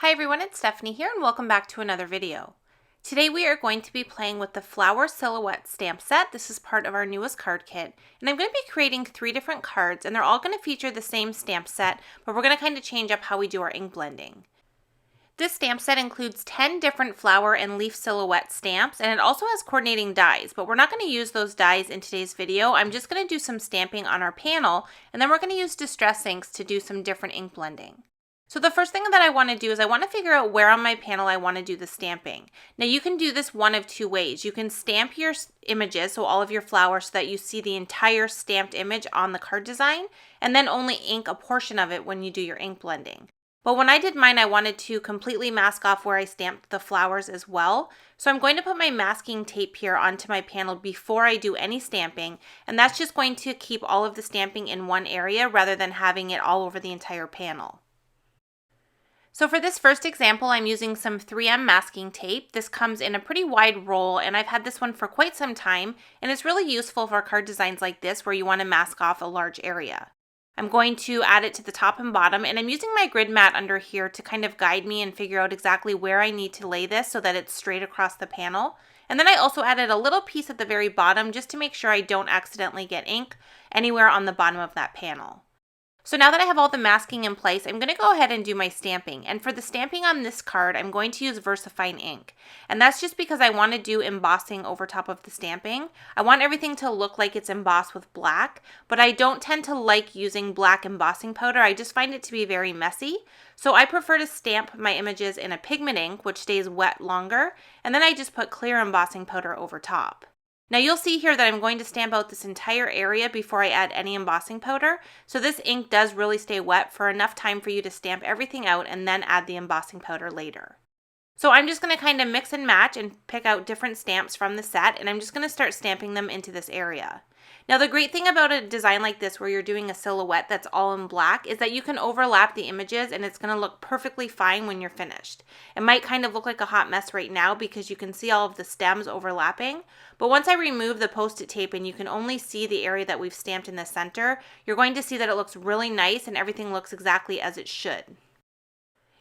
Hi everyone, it's Stephanie here and welcome back to another video. Today we are going to be playing with the Flower Silhouette stamp set. This is part of our newest card kit, and I'm going to be creating 3 different cards, and they're all going to feature the same stamp set, but we're going to kind of change up how we do our ink blending. This stamp set includes 10 different flower and leaf silhouette stamps, and it also has coordinating dies, but we're not going to use those dies in today's video. I'm just going to do some stamping on our panel, and then we're going to use distress inks to do some different ink blending. So the first thing that I want to do is I want to figure out where on my panel I want to do the stamping. Now you can do this one of 2 ways. You can stamp your images, so all of your flowers, so that you see the entire stamped image on the card design, and then only ink a portion of it when you do your ink blending. But when I did mine, I wanted to completely mask off where I stamped the flowers as well. So I'm going to put my masking tape here onto my panel before I do any stamping, and that's just going to keep all of the stamping in one area rather than having it all over the entire panel. So for this first example, I'm using some 3M masking tape. This comes in a pretty wide roll, and I've had this one for quite some time, and it's really useful for card designs like this where you want to mask off a large area. I'm going to add it to the top and bottom, and I'm using my grid mat under here to kind of guide me and figure out exactly where I need to lay this so that it's straight across the panel. And then I also added a little piece at the very bottom just to make sure I don't accidentally get ink anywhere on the bottom of that panel. So now that I have all the masking in place, I'm going to go ahead and do my stamping. And for the stamping on this card, I'm going to use VersaFine ink. And that's just because I want to do embossing over top of the stamping. I want everything to look like it's embossed with black, but I don't tend to like using black embossing powder. I just find it to be very messy. So I prefer to stamp my images in a pigment ink, which stays wet longer, and then I just put clear embossing powder over top. Now you'll see here that I'm going to stamp out this entire area before I add any embossing powder, so this ink does really stay wet for enough time for you to stamp everything out and then add the embossing powder later. So I'm just going to kind of mix and match and pick out different stamps from the set, and I'm just going to start stamping them into this area. Now the great thing about a design like this where you're doing a silhouette that's all in black is that you can overlap the images and it's going to look perfectly fine when you're finished. It might kind of look like a hot mess right now because you can see all of the stems overlapping, but once I remove the post-it tape and you can only see the area that we've stamped in the center, you're going to see that it looks really nice and everything looks exactly as it should.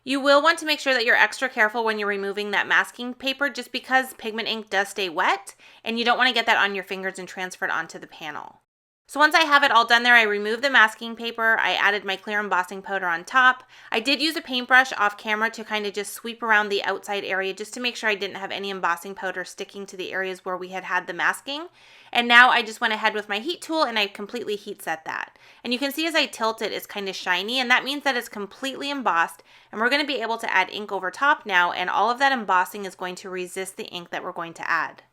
You will want to make sure that you're extra careful when you're removing that masking paper just because pigment ink does stay wet and you don't want to get that on your fingers and transfer it onto the panel. So once I have it all done there, I removed the masking paper, I added my clear embossing powder on top. I did use a paintbrush off camera to kind of just sweep around the outside area just to make sure I didn't have any embossing powder sticking to the areas where we had the masking. And now I just went ahead with my heat tool and I completely heat set that. And you can see as I tilt it, it's kind of shiny, and that means that it's completely embossed, and we're going to be able to add ink over top now, and all of that embossing is going to resist the ink that we're going to add.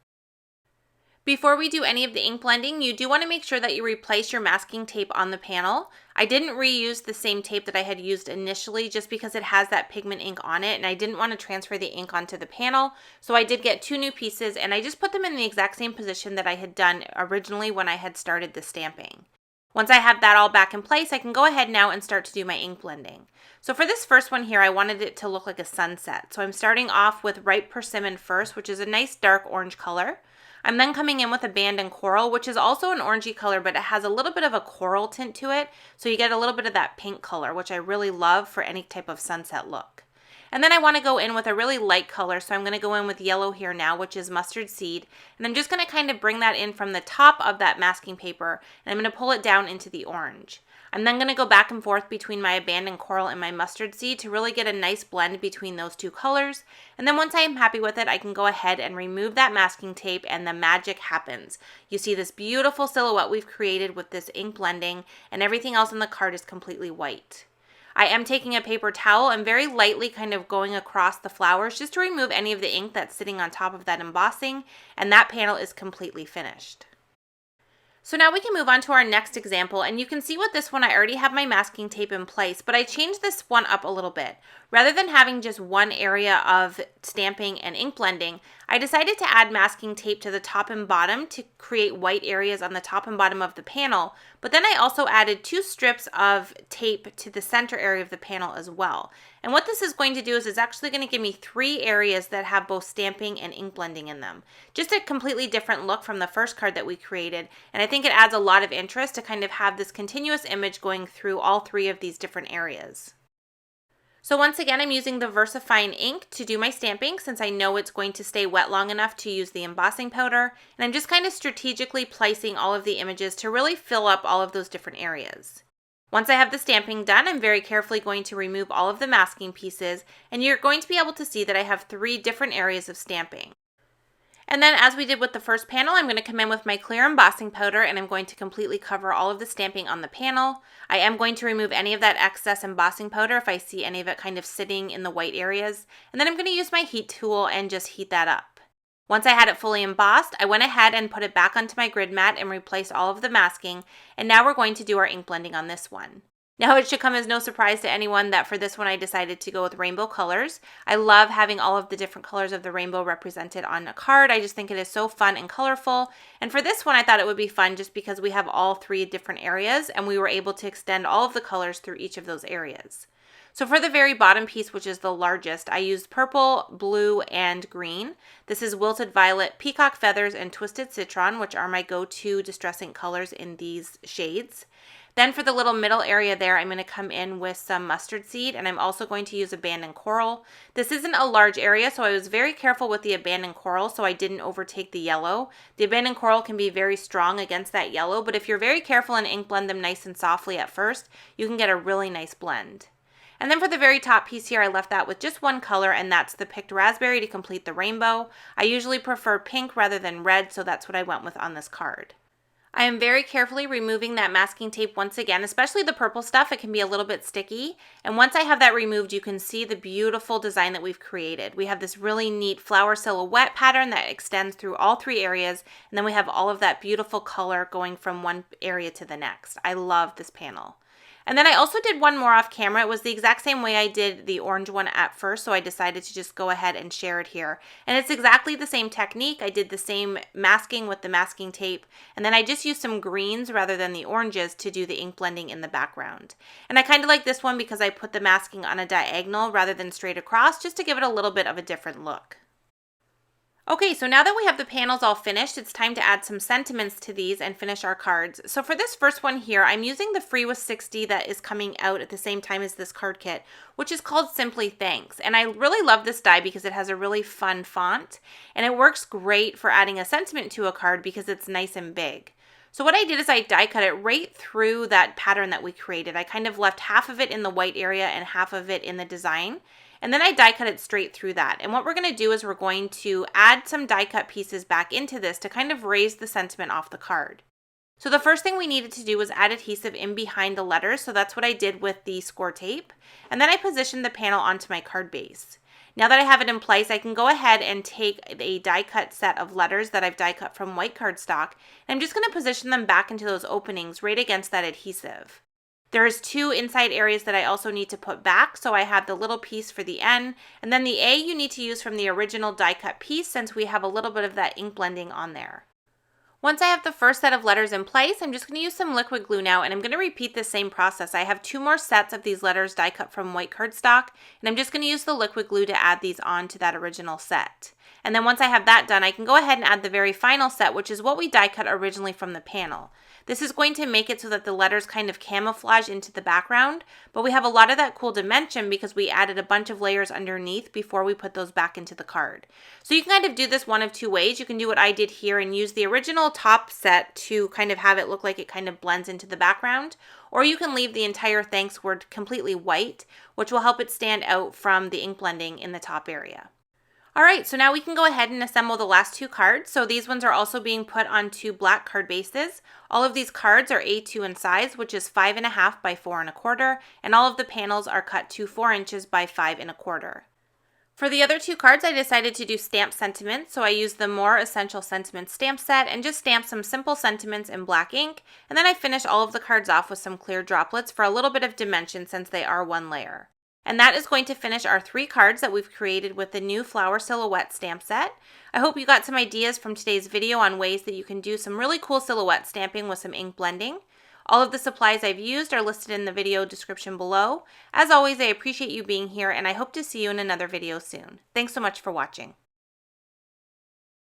Before we do any of the ink blending, you do want to make sure that you replace your masking tape on the panel. I didn't reuse the same tape that I had used initially just because it has that pigment ink on it and I didn't want to transfer the ink onto the panel. So I did get 2 new pieces and I just put them in the exact same position that I had done originally when I had started the stamping. Once I have that all back in place, I can go ahead now and start to do my ink blending. So for this first one here, I wanted it to look like a sunset. So I'm starting off with Ripe Persimmon first, which is a nice dark orange color. I'm then coming in with Abandoned Coral, which is also an orangey color, but it has a little bit of a coral tint to it, so you get a little bit of that pink color, which I really love for any type of sunset look. And then I want to go in with a really light color, so I'm going to go in with yellow here now, which is Mustard Seed, and I'm just going to kind of bring that in from the top of that masking paper, and I'm going to pull it down into the orange. I'm then going to go back and forth between my Abandoned Coral and my Mustard Seed to really get a nice blend between those 2 colors. And then once I am happy with it, I can go ahead and remove that masking tape and the magic happens. You see this beautiful silhouette we've created with this ink blending, and everything else on the card is completely white. I am taking a paper towel and very lightly kind of going across the flowers just to remove any of the ink that's sitting on top of that embossing, and that panel is completely finished. So now we can move on to our next example, and you can see with this one I already have my masking tape in place, but I changed this one up a little bit. Rather than having just one area of stamping and ink blending, I decided to add masking tape to the top and bottom to create white areas on the top and bottom of the panel, but then I also added 2 strips of tape to the center area of the panel as well. And what this is going to do is it's actually going to give me 3 areas that have both stamping and ink blending in them. Just a completely different look from the first card that we created, and I think it adds a lot of interest to kind of have this continuous image going through all 3 of these different areas. So once again, I'm using the VersaFine ink to do my stamping since I know it's going to stay wet long enough to use the embossing powder. And I'm just kind of strategically placing all of the images to really fill up all of those different areas. Once I have the stamping done, I'm very carefully going to remove all of the masking pieces, and you're going to be able to see that I have 3 different areas of stamping. And then as we did with the first panel, I'm going to come in with my clear embossing powder and I'm going to completely cover all of the stamping on the panel. I am going to remove any of that excess embossing powder if I see any of it kind of sitting in the white areas. And then I'm going to use my heat tool and just heat that up. Once I had it fully embossed, I went ahead and put it back onto my grid mat and replaced all of the masking. And now we're going to do our ink blending on this one. Now it should come as no surprise to anyone that for this one I decided to go with rainbow colors. I love having all of the different colors of the rainbow represented on a card. I just think it is so fun and colorful. And for this one I thought it would be fun just because we have all 3 different areas and we were able to extend all of the colors through each of those areas. So for the very bottom piece, which is the largest, I used purple, blue, and green. This is wilted violet, peacock feathers, and twisted citron, which are my go-to distress ink colors in these shades. Then for the little middle area there, I'm going to come in with some mustard seed, and I'm also going to use abandoned coral. This isn't a large area, so I was very careful with the abandoned coral so I didn't overtake the yellow. The abandoned coral can be very strong against that yellow, but if you're very careful and ink blend them nice and softly at first, you can get a really nice blend. And then for the very top piece here, I left that with just one color, and that's the picked raspberry to complete the rainbow. I usually prefer pink rather than red, so that's what I went with on this card. I am very carefully removing that masking tape once again, especially the purple stuff. It can be a little bit sticky. And once I have that removed, you can see the beautiful design that we've created. We have this really neat flower silhouette pattern that extends through all 3 areas. And then we have all of that beautiful color going from one area to the next. I love this panel. And then I also did one more off camera. It was the exact same way I did the orange one at first, so I decided to just go ahead and share it here. And it's exactly the same technique. I did the same masking with the masking tape, and then I just used some greens rather than the oranges to do the ink blending in the background. And I kind of like this one because I put the masking on a diagonal rather than straight across, just to give it a little bit of a different look. Okay, so now that we have the panels all finished, it's time to add some sentiments to these and finish our cards. So for this first one here, I'm using the Free with 60 that is coming out at the same time as this card kit, which is called Simply Thanks. And I really love this die because it has a really fun font, and it works great for adding a sentiment to a card because it's nice and big. So what I did is I die cut it right through that pattern that we created. I kind of left half of it in the white area and half of it in the design. And then I die cut it straight through that. And what we're going to do is we're going to add some die cut pieces back into this to kind of raise the sentiment off the card. So the first thing we needed to do was add adhesive in behind the letters. So that's what I did with the score tape. And then I positioned the panel onto my card base. Now that I have it in place, I can go ahead and take a die cut set of letters that I've die cut from white cardstock. And I'm just going to position them back into those openings right against that adhesive. There's 2 inside areas that I also need to put back, so I have the little piece for the N, and then the A you need to use from the original die cut piece since we have a little bit of that ink blending on there. Once I have the first set of letters in place, I'm just going to use some liquid glue now, and I'm going to repeat the same process. I have 2 more sets of these letters die cut from white cardstock, and I'm just going to use the liquid glue to add these on to that original set. And then once I have that done, I can go ahead and add the very final set, which is what we die cut originally from the panel. This is going to make it so that the letters kind of camouflage into the background, but we have a lot of that cool dimension because we added a bunch of layers underneath before we put those back into the card. So you can kind of do this one of 2 ways. You can do what I did here and use the original top set to kind of have it look like it kind of blends into the background, or you can leave the entire thanks word completely white, which will help it stand out from the ink blending in the top area. Alright, so now we can go ahead and assemble the last 2 cards. So these ones are also being put onto black card bases. All of these cards are A2 in size, which is 5.5 by 4.25, and all of the panels are cut to 4 inches by 5.25. For the other 2 cards, I decided to do stamp sentiments, so I used the More Essential Sentiments stamp set and just stamped some simple sentiments in black ink, and then I finished all of the cards off with some clear droplets for a little bit of dimension since they are one layer. And that is going to finish our 3 cards that we've created with the new Flower Silhouette stamp set. I hope you got some ideas from today's video on ways that you can do some really cool silhouette stamping with some ink blending. All of the supplies I've used are listed in the video description below. As always, I appreciate you being here, and I hope to see you in another video soon. Thanks so much for watching.